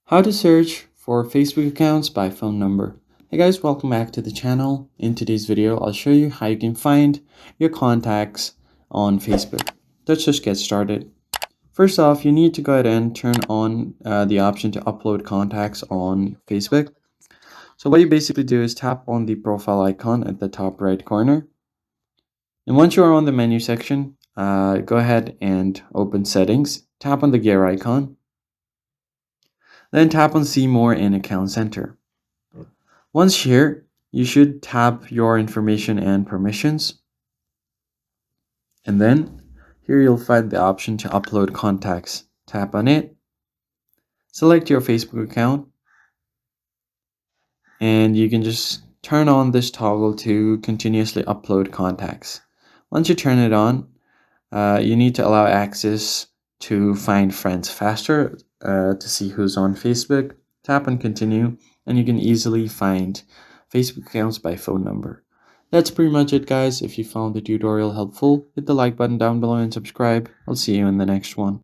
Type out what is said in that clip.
How to search for Facebook accounts by phone number. Hey guys, welcome back to the channel. In today's video, I'll show you how you can find your contacts on Facebook. Let's just get started. First off, you need to go ahead and turn on the option to upload contacts on Facebook. So what you basically do is tap on the profile icon at the top right corner. And once you are on the menu section, go ahead and open settings. Tap on the gear icon. Then tap on see more in account center. Once here, you should tap your information and permissions. And then here you'll find the option to upload contacts. Tap on it. Select your Facebook account. And you can just turn on this toggle to continuously upload contacts. Once you turn it on, you need to allow access to find friends faster to see who's on Facebook. Tap on continue and you can easily find Facebook accounts by phone number. That's pretty much it, guys. If you found the tutorial helpful, hit the like button down below and subscribe. I'll see you in the next one.